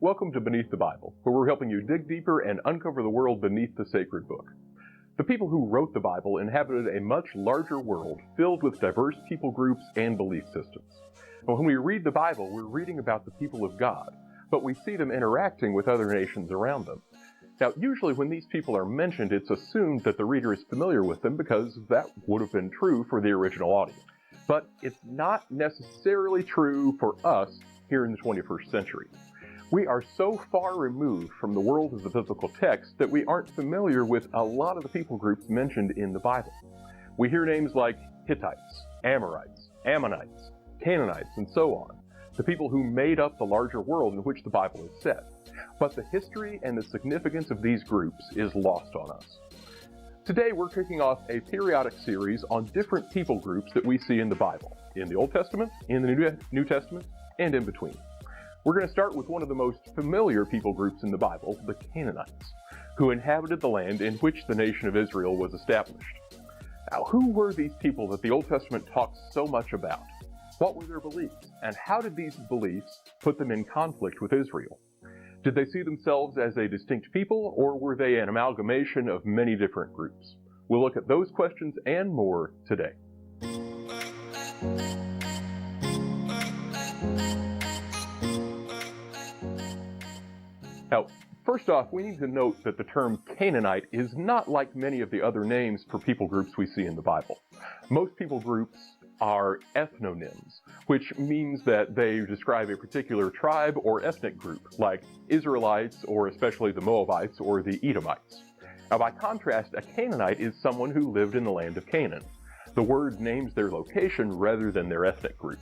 Welcome to Beneath the Bible, where we're helping you dig deeper and uncover the world beneath the sacred book. The people who wrote the Bible inhabited a much larger world filled with diverse people groups and belief systems. And when we read the Bible, we're reading about the people of God, but we see them interacting with other nations around them. Now, usually when these people are mentioned, it's assumed that the reader is familiar with them because that would have been true for the original audience. But it's not necessarily true for us here in the 21st century. We are so far removed from the world of the biblical text that we aren't familiar with a lot of the people groups mentioned in the Bible. We hear names like Hittites, Amorites, Ammonites, Canaanites, and so on, the people who made up the larger world in which the Bible is set. But the history and the significance of these groups is lost on us. Today we're kicking off a periodic series on different people groups that we see in the Bible, in the Old Testament, in the New Testament, and in between. We're going to start with one of the most familiar people groups in the Bible, the Canaanites, who inhabited the land in which the nation of Israel was established. Now, who were these people that the Old Testament talks so much about? What were their beliefs, and how did these beliefs put them in conflict with Israel? Did they see themselves as a distinct people, or were they an amalgamation of many different groups? We'll look at those questions and more today. Now, first off, we need to note that the term Canaanite is not like many of the other names for people groups we see in the Bible. Most people groups are ethnonyms, which means that they describe a particular tribe or ethnic group, like Israelites, or especially the Moabites or the Edomites. Now, by contrast, a Canaanite is someone who lived in the land of Canaan. The word names their location rather than their ethnic group.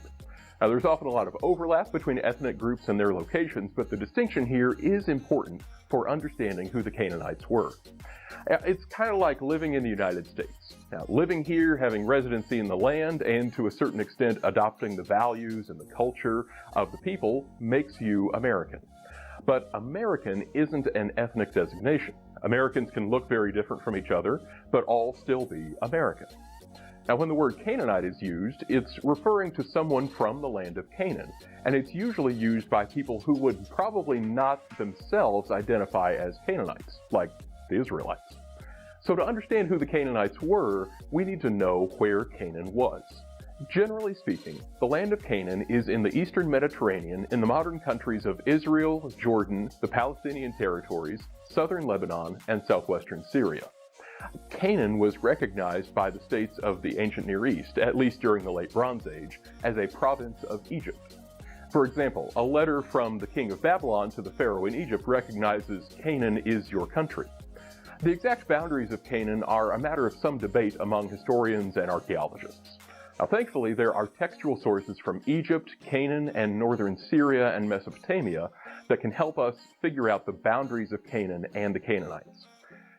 Now, there's often a lot of overlap between ethnic groups and their locations, but the distinction here is important for understanding who the Canaanites were. It's kind of like living in the United States. Now, living here, having residency in the land, and to a certain extent adopting the values and the culture of the people makes you American. But American isn't an ethnic designation. Americans can look very different from each other, but all still be American. Now, when the word Canaanite is used, it's referring to someone from the land of Canaan, and it's usually used by people who would probably not themselves identify as Canaanites, like the Israelites. So to understand who the Canaanites were, we need to know where Canaan was. Generally speaking, the land of Canaan is in the eastern Mediterranean in the modern countries of Israel, Jordan, the Palestinian territories, southern Lebanon, and southwestern Syria. Canaan was recognized by the states of the ancient Near East, at least during the late Bronze Age, as a province of Egypt. For example, a letter from the king of Babylon to the pharaoh in Egypt recognizes Canaan is your country. The exact boundaries of Canaan are a matter of some debate among historians and archaeologists. Now, thankfully, there are textual sources from Egypt, Canaan, and northern Syria and Mesopotamia that can help us figure out the boundaries of Canaan and the Canaanites.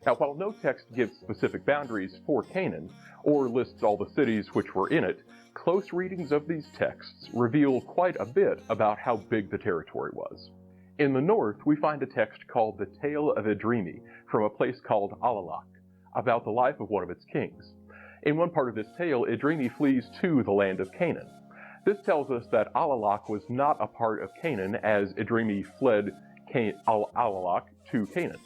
Now, while no text gives specific boundaries for Canaan, or lists all the cities which were in it, close readings of these texts reveal quite a bit about how big the territory was. In the north, we find a text called the Tale of Idrimi from a place called Alalak, about the life of one of its kings. In one part of this tale, Idrimi flees to the land of Canaan. This tells us that Alalak was not a part of Canaan, as Idrimi fled Alalak to Canaan.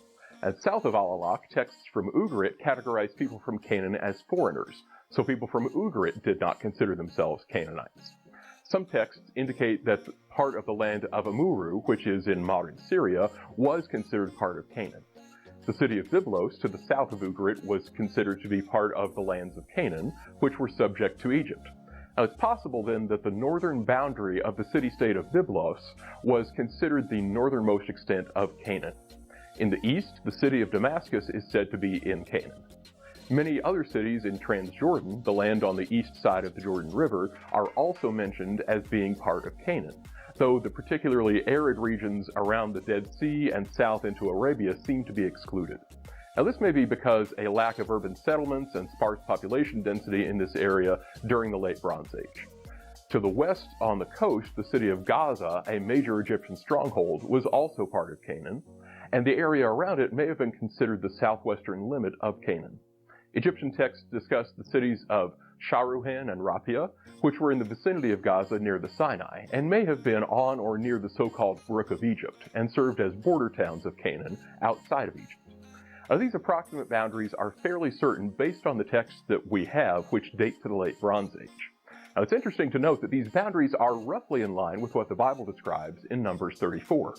And south of Alalak, texts from Ugarit categorize people from Canaan as foreigners, so people from Ugarit did not consider themselves Canaanites. Some texts indicate that part of the land of Amurru, which is in modern Syria, was considered part of Canaan. The city of Byblos, to the south of Ugarit, was considered to be part of the lands of Canaan, which were subject to Egypt. Now, it's possible then that the northern boundary of the city-state of Byblos was considered the northernmost extent of Canaan. In the east, the city of Damascus is said to be in Canaan. Many other cities in Transjordan, the land on the east side of the Jordan River, are also mentioned as being part of Canaan, though the particularly arid regions around the Dead Sea and south into Arabia seem to be excluded. Now, this may be because a lack of urban settlements and sparse population density in this area during the late Bronze Age. To the west, on the coast, the city of Gaza, a major Egyptian stronghold, was also part of Canaan, and the area around it may have been considered the southwestern limit of Canaan. Egyptian texts discuss the cities of Sharuhen and Rapia, which were in the vicinity of Gaza near the Sinai, and may have been on or near the so-called Brook of Egypt, and served as border towns of Canaan outside of Egypt. These approximate boundaries are fairly certain based on the texts that we have, which date to the Late Bronze Age. Now, it's interesting to note that these boundaries are roughly in line with what the Bible describes in Numbers 34.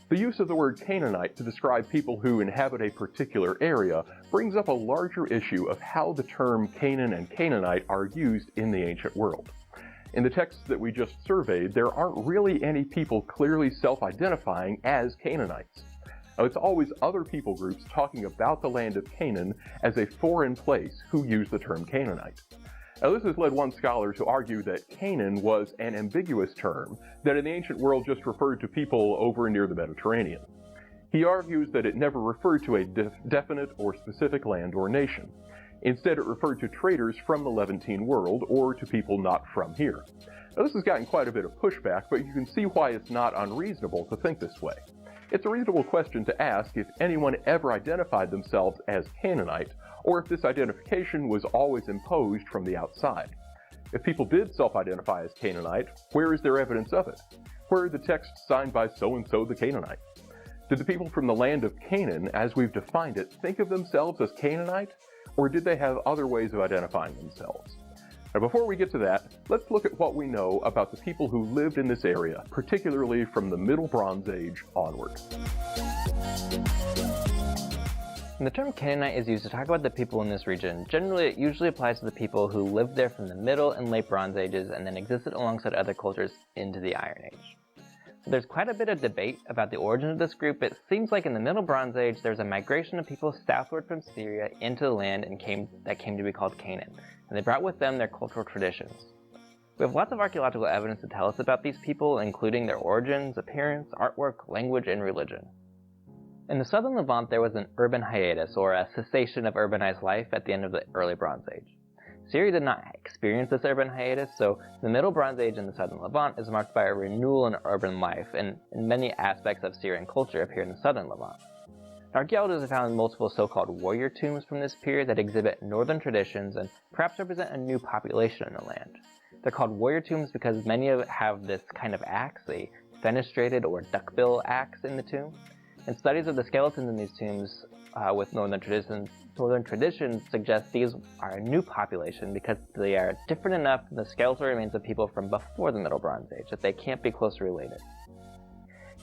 The use of the word Canaanite to describe people who inhabit a particular area brings up a larger issue of how the term Canaan and Canaanite are used in the ancient world. In the texts that we just surveyed, there aren't really any people clearly self-identifying as Canaanites. Now, it's always other people groups talking about the land of Canaan as a foreign place who use the term Canaanite. Now, this has led one scholar to argue that Canaan was an ambiguous term that in the ancient world just referred to people over near the Mediterranean. He argues that it never referred to a definite or specific land or nation. Instead, it referred to traders from the Levantine world or to people not from here. Now, this has gotten quite a bit of pushback, but you can see why it's not unreasonable to think this way. It's a reasonable question to ask if anyone ever identified themselves as Canaanite, or if this identification was always imposed from the outside. If people did self-identify as Canaanite, where is their evidence of it? Where are the texts signed by so-and-so the Canaanite? Did the people from the land of Canaan, as we've defined it, think of themselves as Canaanite, or did they have other ways of identifying themselves? Now, before we get to that, let's look at what we know about the people who lived in this area, particularly from the Middle Bronze Age onward. When the term Canaanite is used to talk about the people in this region, generally it usually applies to the people who lived there from the Middle and Late Bronze Ages and then existed alongside other cultures into the Iron Age. There's quite a bit of debate about the origin of this group. It seems like in the Middle Bronze Age there's a migration of people southward from Syria into the land that came to be called Canaan, and they brought with them their cultural traditions. We have lots of archaeological evidence to tell us about these people, including their origins, appearance, artwork, language, and religion. In the southern Levant there was an urban hiatus, or a cessation of urbanized life at the end of the early Bronze Age. Syria did not experience this urban hiatus, so the Middle Bronze Age in the southern Levant is marked by a renewal in urban life, and many aspects of Syrian culture appear in the southern Levant. Archaeologists have found multiple so-called warrior tombs from this period that exhibit northern traditions and perhaps represent a new population in the land. They're called warrior tombs because many have this kind of axe, a fenestrated or duckbill axe in the tomb. And studies of the skeletons in these tombs with northern traditions suggest these are a new population because they are different enough from the skeletal remains of people from before the Middle Bronze Age that they can't be closely related.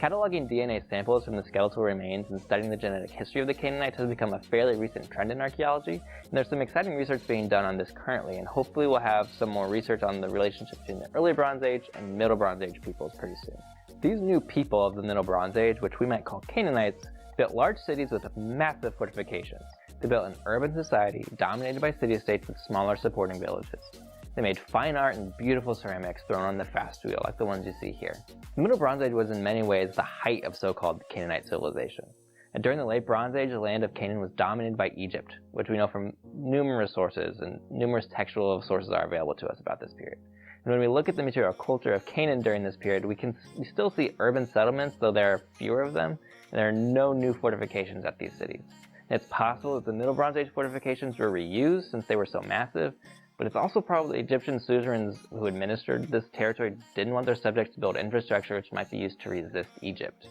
Cataloging DNA samples from the skeletal remains and studying the genetic history of the Canaanites has become a fairly recent trend in archaeology, and there's some exciting research being done on this currently, and hopefully we'll have some more research on the relationship between the early Bronze Age and Middle Bronze Age peoples pretty soon. These new people of the Middle Bronze Age, which we might call Canaanites, built large cities with massive fortifications. They built an urban society dominated by city-states with smaller supporting villages. They made fine art and beautiful ceramics thrown on the fast wheel, like the ones you see here. The Middle Bronze Age was in many ways the height of so-called Canaanite civilization. And during the Late Bronze Age, the land of Canaan was dominated by Egypt, which we know from numerous sources, and numerous textual sources are available to us about this period. And when we look at the material culture of Canaan during this period, we still see urban settlements, though there are fewer of them, and there are no new fortifications at these cities. And it's possible that the Middle Bronze Age fortifications were reused since they were so massive, but it's also probably the Egyptian suzerains who administered this territory didn't want their subjects to build infrastructure which might be used to resist Egypt.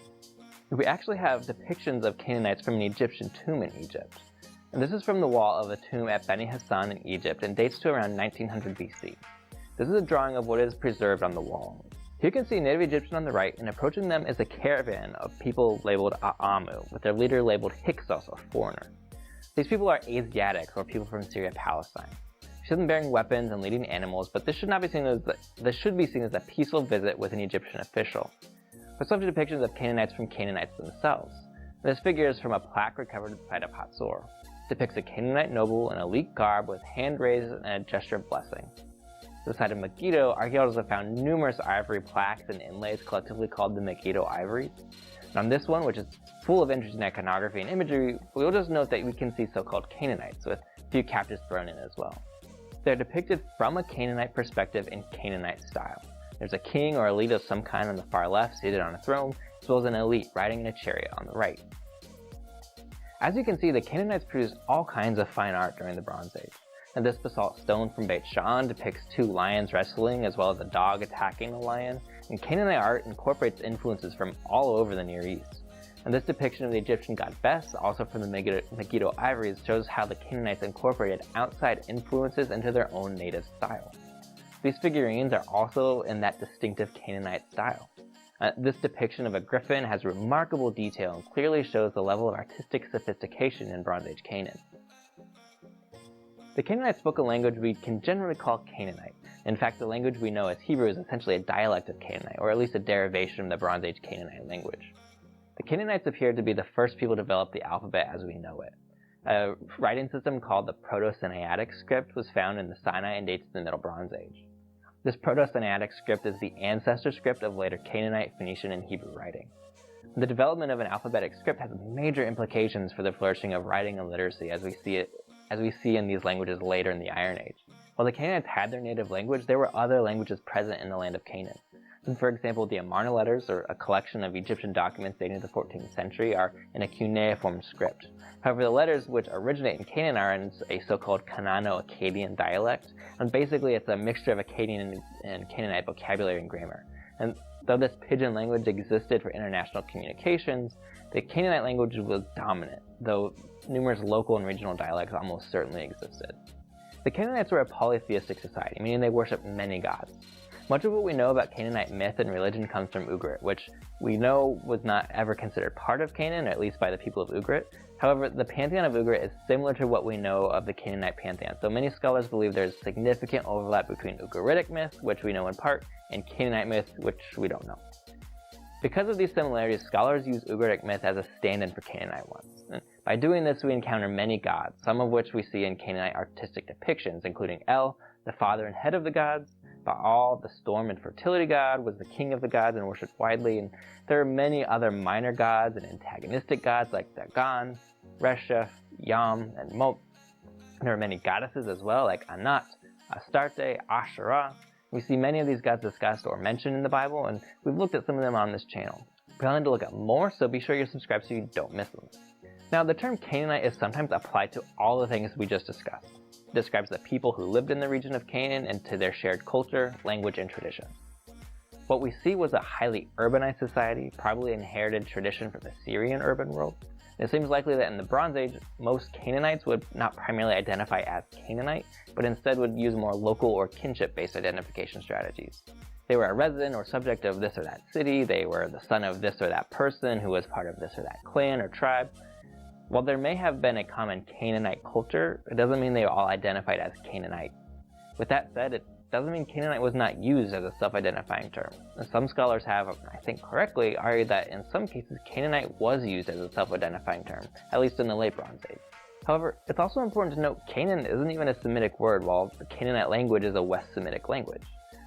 We actually have depictions of Canaanites from an Egyptian tomb in Egypt. And this is from the wall of a tomb at Beni Hassan in Egypt and dates to around 1900 BC. This is a drawing of what is preserved on the wall. Here you can see a native Egyptian on the right, and approaching them is a caravan of people labeled A'amu, with their leader labeled Hyksos, or foreigner. These people are Asiatics, or people from Syria-Palestine. You see them bearing weapons and leading animals, but this should be seen as a peaceful visit with an Egyptian official. We also have depictions of Canaanites from Canaanites themselves. And this figure is from a plaque recovered at the site of Hatzor. It depicts a Canaanite noble in elite garb with hand raised and a gesture of blessing. To the side of Megiddo, archaeologists have found numerous ivory plaques and inlays collectively called the Megiddo ivories. And on this one, which is full of interesting iconography and imagery, we'll just note that we can see so-called Canaanites, with a few captives thrown in as well. They're depicted from a Canaanite perspective in Canaanite style. There's a king or elite of some kind on the far left seated on a throne, as well as an elite riding in a chariot on the right. As you can see, the Canaanites produced all kinds of fine art during the Bronze Age. And this basalt stone from Beit Shan depicts two lions wrestling as well as a dog attacking a lion, and Canaanite art incorporates influences from all over the Near East. And this depiction of the Egyptian god Bes, also from the Megiddo ivories, shows how the Canaanites incorporated outside influences into their own native style. These figurines are also in that distinctive Canaanite style. This depiction of a griffin has remarkable detail and clearly shows the level of artistic sophistication in Bronze Age Canaan. The Canaanite spoke a language we can generally call Canaanite. In fact, the language we know as Hebrew is essentially a dialect of Canaanite, or at least a derivation from the Bronze Age Canaanite language. The Canaanites appear to be the first people to develop the alphabet as we know it. A writing system called the Proto-Sinaitic script was found in the Sinai and dates to the Middle Bronze Age. This Proto-Sinaitic script is the ancestor script of later Canaanite, Phoenician, and Hebrew writing. The development of an alphabetic script has major implications for the flourishing of writing and literacy as we see in these languages later in the Iron Age. While the Canaanites had their native language, there were other languages present in the land of Canaan. And for example, the Amarna letters, or a collection of Egyptian documents dating to the 14th century, are in a cuneiform script. However, the letters which originate in Canaan are in a so-called Canano-Akkadian dialect, and basically it's a mixture of Akkadian and Canaanite vocabulary and grammar. And though this pidgin language existed for international communications, the Canaanite language was dominant, though numerous local and regional dialects almost certainly existed. The Canaanites were a polytheistic society, meaning they worshipped many gods. Much of what we know about Canaanite myth and religion comes from Ugarit, which we know was not ever considered part of Canaan, or at least by the people of Ugarit. However, the pantheon of Ugarit is similar to what we know of the Canaanite pantheon, so many scholars believe there is significant overlap between Ugaritic myth, which we know in part, and Canaanite myth, which we don't know. Because of these similarities, scholars use Ugaritic myth as a stand-in for Canaanite ones. And by doing this, we encounter many gods, some of which we see in Canaanite artistic depictions, including El, the father and head of the gods, Baal, the storm and fertility god, was the king of the gods and worshipped widely, and there are many other minor gods and antagonistic gods like Dagon, Resha, Yam, and Mot. There are many goddesses as well, like Anat, Astarte, Asherah. We see many of these gods discussed or mentioned in the Bible, and we've looked at some of them on this channel. We plan to look at more, so be sure you're subscribed so you don't miss them. Now, the term Canaanite is sometimes applied to all the things we just discussed. It describes the people who lived in the region of Canaan and to their shared culture, language, and tradition. What we see was a highly urbanized society, probably inherited tradition from the Syrian urban world. It seems likely that in the Bronze Age, most Canaanites would not primarily identify as Canaanite, but instead would use more local or kinship-based identification strategies. They were a resident or subject of this or that city, they were the son of this or that person who was part of this or that clan or tribe. While there may have been a common Canaanite culture, it doesn't mean they all identified as Canaanite. With that said, it doesn't mean Canaanite was not used as a self-identifying term. Some scholars have, I think correctly, argued that in some cases Canaanite was used as a self-identifying term, at least in the late Bronze Age. However, it's also important to note Canaan isn't even a Semitic word, while the Canaanite language is a West Semitic language.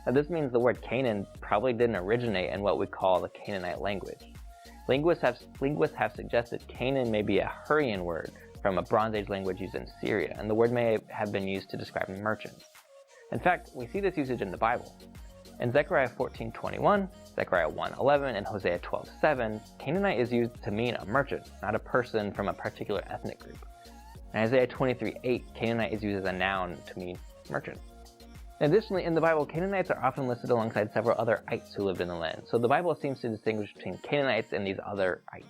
Now, this means the word Canaan probably didn't originate in what we call the Canaanite language. Linguists have suggested Canaan may be a Hurrian word from a Bronze Age language used in Syria, and the word may have been used to describe merchants. In fact, we see this usage in the Bible. In Zechariah 14:21, Zechariah 1:11, and Hosea 12:7, Canaanite is used to mean a merchant, not a person from a particular ethnic group. In Isaiah 23:8, Canaanite is used as a noun to mean merchant. Additionally, in the Bible, Canaanites are often listed alongside several other ites who lived in the land, so the Bible seems to distinguish between Canaanites and these other ites.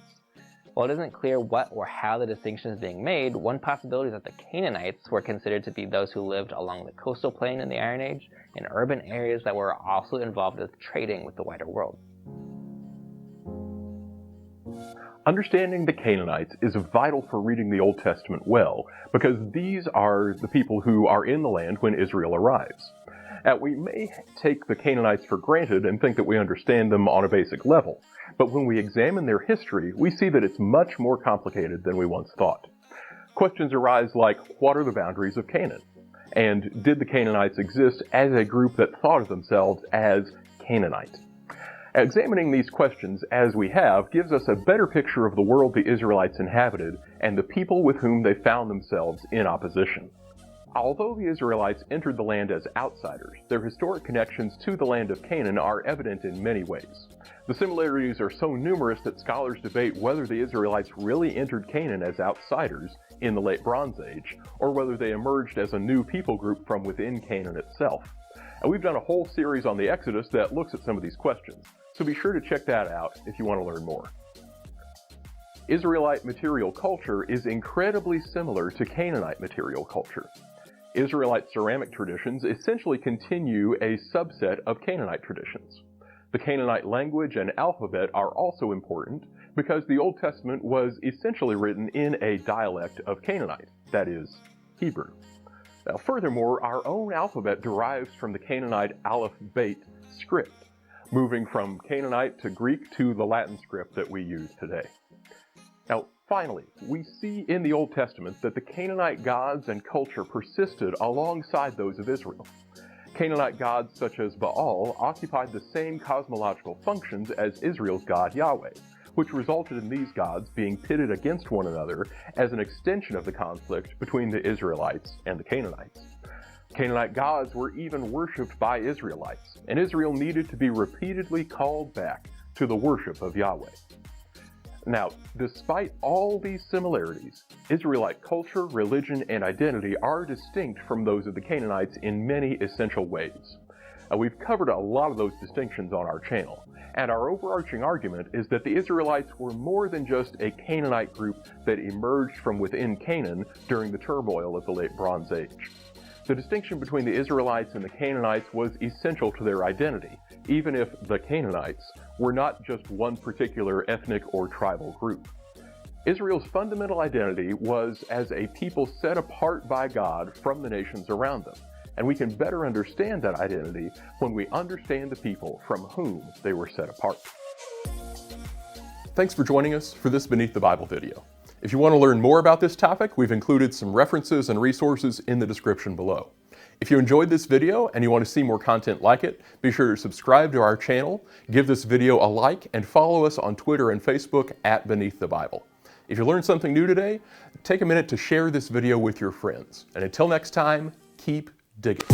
While it isn't clear what or how the distinction is being made, one possibility is that the Canaanites were considered to be those who lived along the coastal plain in the Iron Age, in urban areas that were also involved with trading with the wider world. Understanding the Canaanites is vital for reading the Old Testament well, because these are the people who are in the land when Israel arrives. We may take the Canaanites for granted and think that we understand them on a basic level, but when we examine their history, we see that it's much more complicated than we once thought. Questions arise like, what are the boundaries of Canaan? And did the Canaanites exist as a group that thought of themselves as Canaanite? Examining these questions as we have gives us a better picture of the world the Israelites inhabited and the people with whom they found themselves in opposition. Although the Israelites entered the land as outsiders, their historic connections to the land of Canaan are evident in many ways. The similarities are so numerous that scholars debate whether the Israelites really entered Canaan as outsiders in the Late Bronze Age, or whether they emerged as a new people group from within Canaan itself. And we've done a whole series on the Exodus that looks at some of these questions, so be sure to check that out if you want to learn more. Israelite material culture is incredibly similar to Canaanite material culture. Israelite ceramic traditions essentially continue a subset of Canaanite traditions. The Canaanite language and alphabet are also important because the Old Testament was essentially written in a dialect of Canaanite, that is, Hebrew. Now, furthermore, our own alphabet derives from the Canaanite Aleph-Bet script, moving from Canaanite to Greek to the Latin script that we use today. Now, finally, we see in the Old Testament that the Canaanite gods and culture persisted alongside those of Israel. Canaanite gods such as Baal occupied the same cosmological functions as Israel's god Yahweh, which resulted in these gods being pitted against one another as an extension of the conflict between the Israelites and the Canaanites. Canaanite gods were even worshipped by Israelites, and Israel needed to be repeatedly called back to the worship of Yahweh. Now, despite all these similarities, Israelite culture, religion, and identity are distinct from those of the Canaanites in many essential ways. We've covered a lot of those distinctions on our channel, and our overarching argument is that the Israelites were more than just a Canaanite group that emerged from within Canaan during the turmoil of the Late Bronze Age. The distinction between the Israelites and the Canaanites was essential to their identity, even if the Canaanites were not just one particular ethnic or tribal group. Israel's fundamental identity was as a people set apart by God from the nations around them, and we can better understand that identity when we understand the people from whom they were set apart. Thanks for joining us for this Beneath the Bible video. If you want to learn more about this topic, we've included some references and resources in the description below. If you enjoyed this video and you want to see more content like it, be sure to subscribe to our channel, give this video a like, and follow us on Twitter and Facebook at Beneath the Bible. If you learned something new today, take a minute to share this video with your friends. And until next time, keep digging.